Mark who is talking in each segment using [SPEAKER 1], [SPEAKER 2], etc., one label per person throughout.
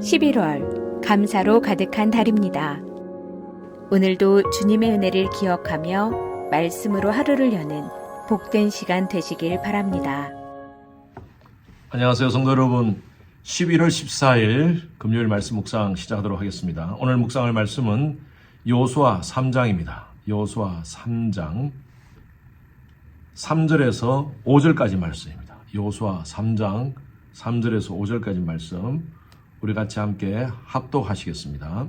[SPEAKER 1] 11월 감사로 가득한 달입니다. 오늘도 주님의 은혜를 기억하며 말씀으로 하루를 여는 복된 시간 되시길 바랍니다.
[SPEAKER 2] 안녕하세요, 성도 여러분. 11월 14일 금요일 말씀 묵상 시작하도록 하겠습니다. 오늘 묵상할 말씀은 여호수아 3장입니다. 여호수아 3장 3절에서 5절까지 말씀입니다. 여호수아 3장 3절에서 5절까지 말씀 우리 같이 함께 합독하시겠습니다.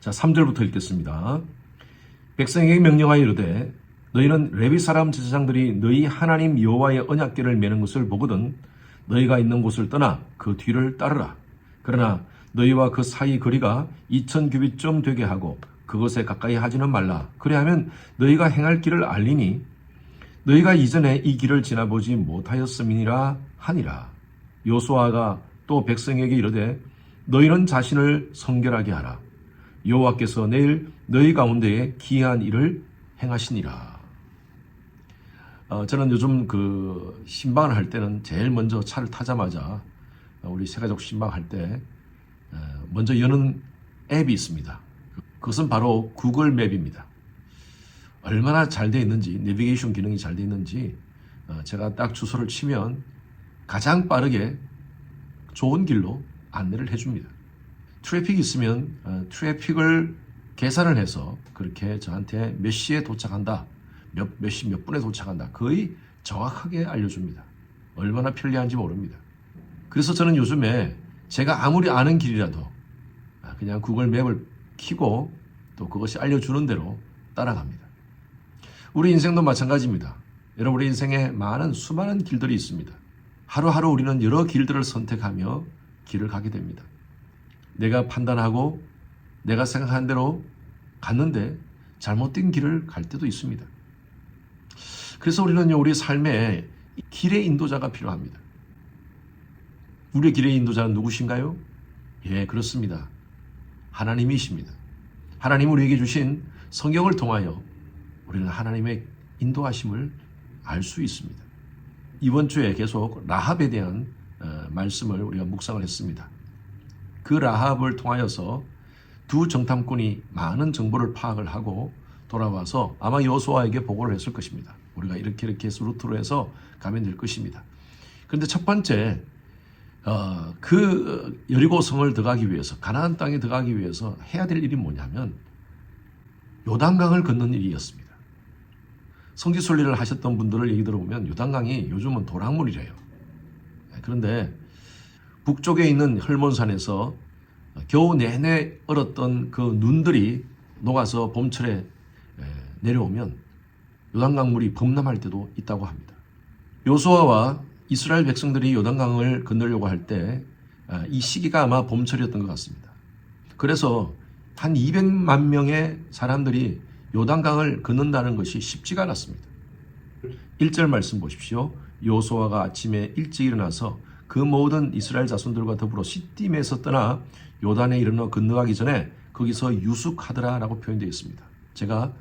[SPEAKER 2] 자, 3절부터 읽겠습니다. 백성에게 명령하여 이르되 너희는 레위 사람 제사장들이 너희 하나님 여호와의 언약궤를 매는 것을 보거든 너희가 있는 곳을 떠나 그 뒤를 따르라. 그러나 너희와 그 사이 거리가 2000규빗쯤 되게 하고 그것에 가까이 하지는 말라. 그래하면 너희가 행할 길을 알리니 너희가 이전에 이 길을 지나보지 못하였음이니라 하니라. 여호수아가 또 백성에게 이르되 너희는 자신을 성결하게 하라. 여호와께서 내일 너희 가운데에 기이한 일을 행하시니라. 저는 요즘 신방을 할 때는 제일 먼저 차를 타자마자 우리 새가족 신방할 때 먼저 여는 앱이 있습니다. 그것은 바로 구글 맵입니다. 얼마나 잘 되어 있는지, 내비게이션 기능이 잘 되어 있는지 제가 딱 주소를 치면 가장 빠르게 좋은 길로 안내를 해줍니다. 트래픽이 있으면 트래픽을 계산을 해서 그렇게 저한테 몇 시에 도착한다, 몇 시 몇 분에 도착한다, 거의 정확하게 알려줍니다. 얼마나 편리한지 모릅니다. 그래서 저는 요즘에 제가 아무리 아는 길이라도 그냥 구글 맵을 켜고 또 그것이 알려주는 대로 따라갑니다. 우리 인생도 마찬가지입니다. 여러분의 인생에 수많은 길들이 있습니다. 하루하루 우리는 여러 길들을 선택하며 길을 가게 됩니다. 내가 판단하고 내가 생각한 대로 갔는데 잘못된 길을 갈 때도 있습니다. 그래서 우리는요, 우리 삶에 길의 인도자가 필요합니다. 우리의 길의 인도자는 누구신가요? 예, 그렇습니다. 하나님이십니다. 하나님 우리에게 주신 성경을 통하여 우리는 하나님의 인도하심을 알 수 있습니다. 이번 주에 계속 라합에 대한 말씀을 우리가 묵상을 했습니다. 그 라합을 통하여서 두 정탐꾼이 많은 정보를 파악을 하고 돌아와서 아마 여호수아에게 보고를 했을 것입니다. 우리가 이렇게 해서 루트로 해서 가면 될 것입니다. 그런데 첫 번째 그 여리고성을 들어가기 위해서, 가나안 땅에 들어가기 위해서 해야 될 일이 뭐냐면 요단강을 건너는 일이었습니다. 성지순례를 하셨던 분들을 얘기 들어보면 요단강이 요즘은 도랑물이래요. 그런데 북쪽에 있는 헐몬산에서 겨우 내내 얼었던 그 눈들이 녹아서 봄철에 내려오면 요단강 물이 범람할 때도 있다고 합니다. 여호수아와 이스라엘 백성들이 요단강을 건너려고 할 때 이 시기가 아마 봄철이었던 것 같습니다. 그래서 한 200만 명의 사람들이 요단강을 건넌다는 것이 쉽지가 않았습니다. 1절 말씀 보십시오. 여호수아가 아침에 일찍 일어나서 그 모든 이스라엘 자손들과 더불어 시딤에서 떠나 요단에 이르러 건너가기 전에 거기서 유숙하더라라고 표현되어 있습니다. 제가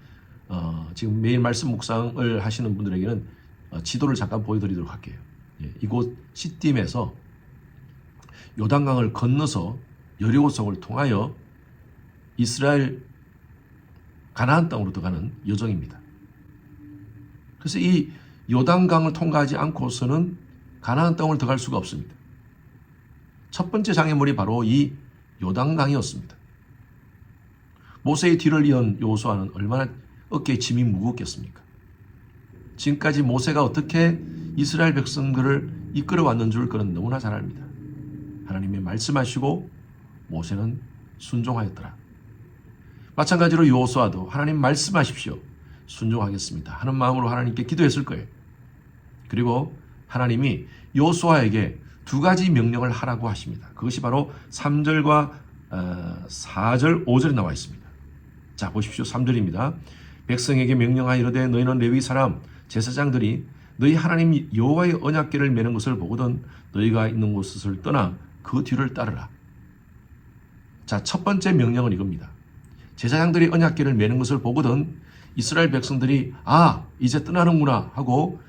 [SPEAKER 2] 지금 매일 말씀 묵상을 하시는 분들에게는 지도를 잠깐 보여드리도록 할게요. 이곳 시딤에서 요단강을 건너서 여리고성을 통하여 이스라엘 가나안 땅으로 들어가는 여정입니다. 그래서 이 요단강을 통과하지 않고서는 가나안 땅을 들어갈 수가 없습니다. 첫 번째 장애물이 바로 이 요단강이었습니다. 모세의 뒤를 이은 여호수아는 얼마나 어깨에 짐이 무겁겠습니까? 지금까지 모세가 어떻게 이스라엘 백성들을 이끌어왔는 줄 그는 너무나 잘 압니다. 하나님이 말씀하시고 모세는 순종하였더라. 마찬가지로 여호수아도 하나님 말씀하십시오, 순종하겠습니다 하는 마음으로 하나님께 기도했을 거예요. 그리고 하나님이 여호수아에게 두 가지 명령을 하라고 하십니다. 그것이 바로 3절과 4절, 5절에 나와 있습니다. 자, 보십시오. 3절입니다. 백성에게 명령하여 이르되 너희는 레위 사람 제사장들이 너희 하나님 여호와의 언약궤를 매는 것을 보거든 너희가 있는 곳을 떠나 그 뒤를 따르라. 자, 첫 번째 명령은 이겁니다. 제사장들이 언약궤를 매는 것을 보거든 이스라엘 백성들이 이제 떠나는구나 하고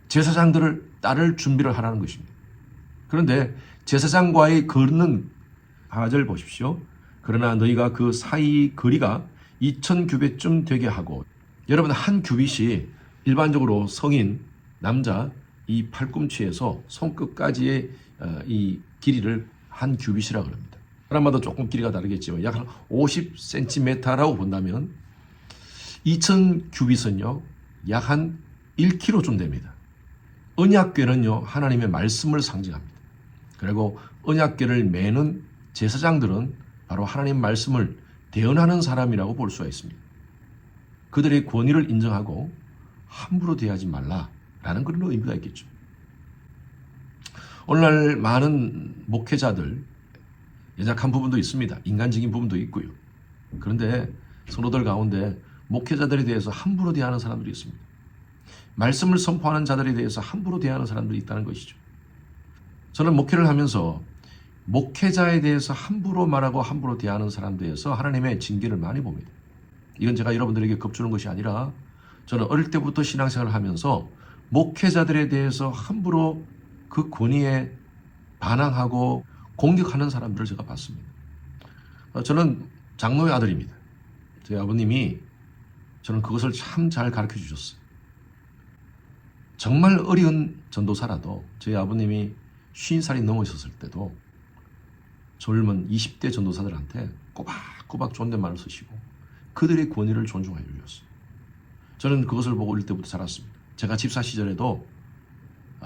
[SPEAKER 2] 제사장들을 따를 준비를 하라는 것입니다. 그런데 제사장과의 걷는 4절 보십시오. 그러나 너희가 그 사이 거리가 2000규빗쯤 되게 하고, 여러분 한 규빗이 일반적으로 성인 남자 이 팔꿈치에서 손끝까지의 이 길이를 한 규빗이라고 합니다. 사람마다 조금 길이가 다르겠지만 약 한 50cm라고 본다면 2000규빗은요 약 한 1km쯤 됩니다. 언약궤는요 하나님의 말씀을 상징합니다. 그리고 언약궤를 매는 제사장들은 바로 하나님 말씀을 대언하는 사람이라고 볼 수가 있습니다. 그들의 권위를 인정하고 함부로 대하지 말라라는 그런 의미가 있겠죠. 오늘날 많은 목회자들 연약한 부분도 있습니다. 인간적인 부분도 있고요. 그런데 성도들 가운데 목회자들에 대해서 함부로 대하는 사람들이 있습니다. 말씀을 선포하는 자들에 대해서 함부로 대하는 사람들이 있다는 것이죠. 저는 목회를 하면서 목회자에 대해서 함부로 말하고 함부로 대하는 사람들에서 하나님의 징계를 많이 봅니다. 이건 제가 여러분들에게 겁주는 것이 아니라 저는 어릴 때부터 신앙생활을 하면서 목회자들에 대해서 함부로 그 권위에 반항하고 공격하는 사람들을 제가 봤습니다. 저는 장로의 아들입니다. 저희 아버님이 저는 그것을 참 잘 가르쳐 주셨어요. 정말 어려운 전도사라도 저희 아버님이 50살이 넘으셨을 때도 젊은 20대 전도사들한테 꼬박꼬박 존댓말을 쓰시고 그들의 권위를 존중해 주셨어요. 저는 그것을 보고 어릴 때부터 자랐습니다. 제가 집사 시절에도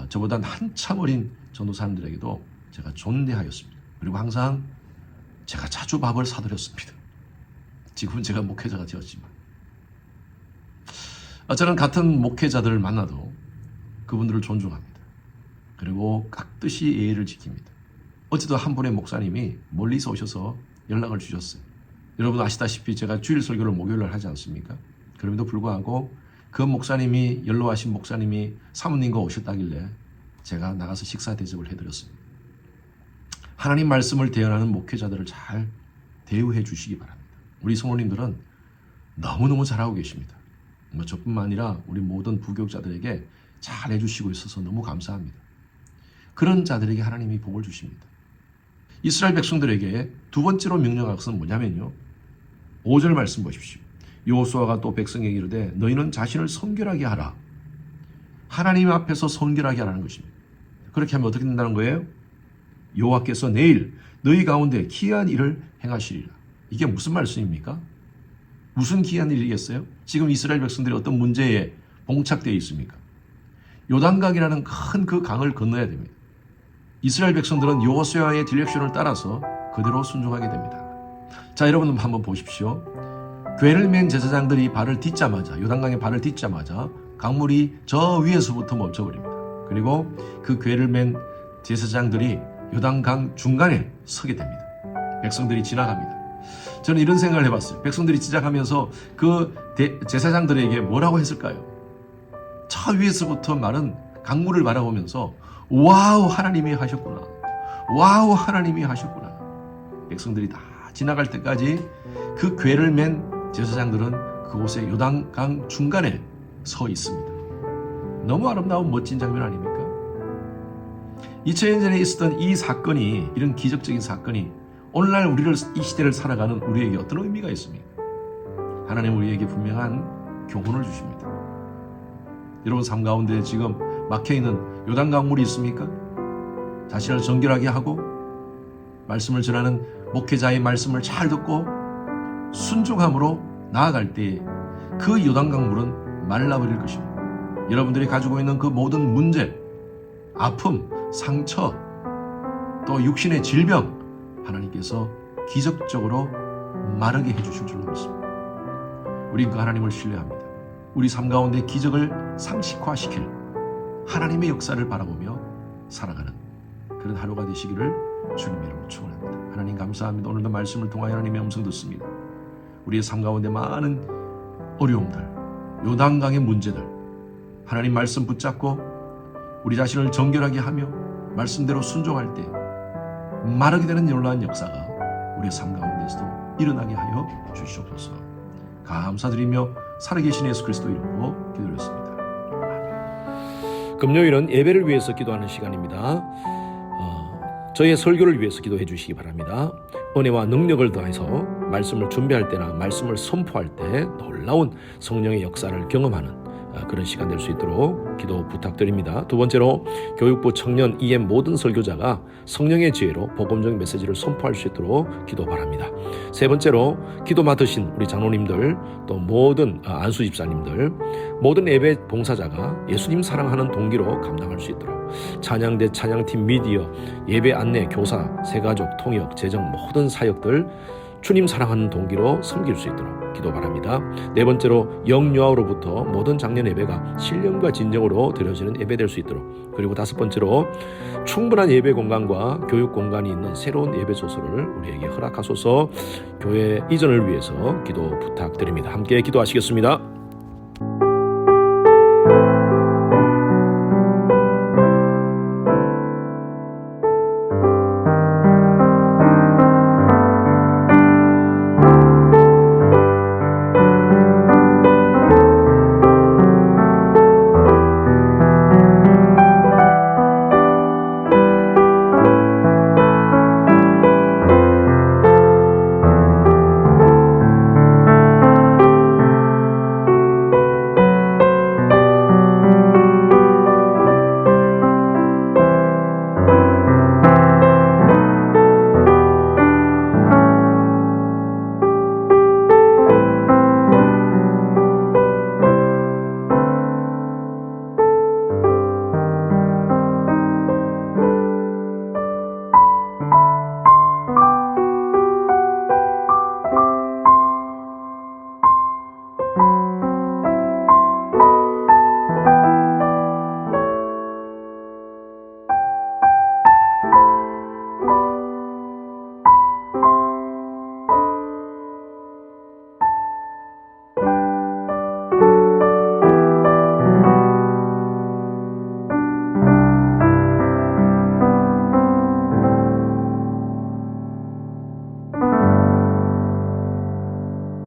[SPEAKER 2] 저보다 한참 어린 전도사님들에게도 제가 존대하였습니다. 그리고 항상 제가 자주 밥을 사드렸습니다. 지금은 제가 목회자가 되었지만 저는 같은 목회자들을 만나도 그분들을 존중합니다. 그리고 깍듯이 예의를 지킵니다. 어제도 한 분의 목사님이 멀리서 오셔서 연락을 주셨어요. 여러분 아시다시피 제가 주일 설교를 목요일날 하지 않습니까? 그럼에도 불구하고 그 목사님이 연로하신 목사님이 사모님과 오셨다길래 제가 나가서 식사 대접을 해드렸습니다. 하나님 말씀을 대언하는 목회자들을 잘 대우해 주시기 바랍니다. 우리 성도님들은 너무너무 잘하고 계십니다. 저뿐만 아니라 우리 모든 부교육자들에게 잘 해주시고 있어서 너무 감사합니다. 그런 자들에게 하나님이 복을 주십니다. 이스라엘 백성들에게 두 번째로 명령한 것은 뭐냐면요. 5절 말씀 보십시오. 여호수아가 또 백성에게 이르되 너희는 자신을 성결하게 하라. 하나님 앞에서 성결하게 하라는 것입니다. 그렇게 하면 어떻게 된다는 거예요? 여호와께서 내일 너희 가운데 기이한 일을 행하시리라. 이게 무슨 말씀입니까? 무슨 기이한 일이겠어요? 지금 이스라엘 백성들이 어떤 문제에 봉착되어 있습니까? 요단강이라는 큰 그 강을 건너야 됩니다. 이스라엘 백성들은 여호수아의 디렉션을 따라서 그대로 순종하게 됩니다. 자, 여러분 한번 보십시오. 궤를 맨 제사장들이 발을 딛자마자, 요단강에 발을 딛자마자 강물이 저 위에서부터 멈춰버립니다. 그리고 그 궤를 맨 제사장들이 요단강 중간에 서게 됩니다. 백성들이 지나갑니다. 저는 이런 생각을 해봤어요. 백성들이 지나가면서 그 제사장들에게 뭐라고 했을까요? 저 위에서부터 마른 강물을 바라보면서 와우 하나님이 하셨구나. 와우 하나님이 하셨구나. 백성들이 다 지나갈 때까지 그 궤를 맨 제사장들은 그곳에 요단강 중간에 서 있습니다. 너무 아름다운 멋진 장면 아닙니까? 2000년 전에 있었던 이 사건이, 이런 기적적인 사건이 오늘날 우리를, 이 시대를 살아가는 우리에게 어떤 의미가 있습니까? 하나님 우리에게 분명한 교훈을 주십니다. 여러분 삶 가운데 지금 막혀있는 요단강물이 있습니까? 자신을 정결하게 하고 말씀을 전하는 목회자의 말씀을 잘 듣고 순종함으로 나아갈 때 그 요단강물은 말라버릴 것입니다. 여러분들이 가지고 있는 그 모든 문제, 아픔, 상처, 또 육신의 질병, 하나님께서 기적적으로 마르게 해주실 줄로 믿습니다. 우린 그 하나님을 신뢰합니다. 우리 삶 가운데 기적을 상식화시킬 하나님의 역사를 바라보며 살아가는 그런 하루가 되시기를 주님의 이름으로 축원합니다. 하나님 감사합니다. 오늘도 말씀을 통하여 하나님의 음성 듣습니다. 우리의 삶 가운데 많은 어려움들, 요단강의 문제들, 하나님 말씀 붙잡고 우리 자신을 정결하게 하며 말씀대로 순종할 때 마르게 되는 놀라운 역사가 우리의 삶 가운데서도 일어나게 하여 주시옵소서. 감사드리며 살아계신 예수 그리스도 이름으로 기도드렸습니다. 금요일은 예배를 위해서 기도하는 시간입니다.
[SPEAKER 3] 저희의 설교를 위해서 기도해 주시기 바랍니다. 은혜와 능력을 더해서 말씀을 준비할 때나 말씀을 선포할 때 놀라운 성령의 역사를 경험하는 그런 시간 될 수 있도록 기도 부탁드립니다. 두 번째로 교육부 청년 EM 모든 설교자가 성령의 지혜로 복음적인 메시지를 선포할 수 있도록 기도 바랍니다. 세 번째로 기도 맡으신 우리 장로님들 또 모든 안수 집사님들 모든 예배 봉사자가 예수님 사랑하는 동기로 감당할 수 있도록 찬양대 찬양팀 미디어 예배 안내 교사 세가족 통역 재정 모든 사역들 주님 사랑하는 동기로 섬길 수 있도록 기도 바랍니다. 네 번째로 영유아로부터 모든 작년 예배가 신령과 진정으로 드려지는 예배 될 수 있도록 그리고 다섯 번째로 충분한 예배 공간과 교육 공간이 있는 새로운 예배 소설을 우리에게 허락하소서. 교회 이전을 위해서 기도 부탁드립니다. 함께 기도하시겠습니다.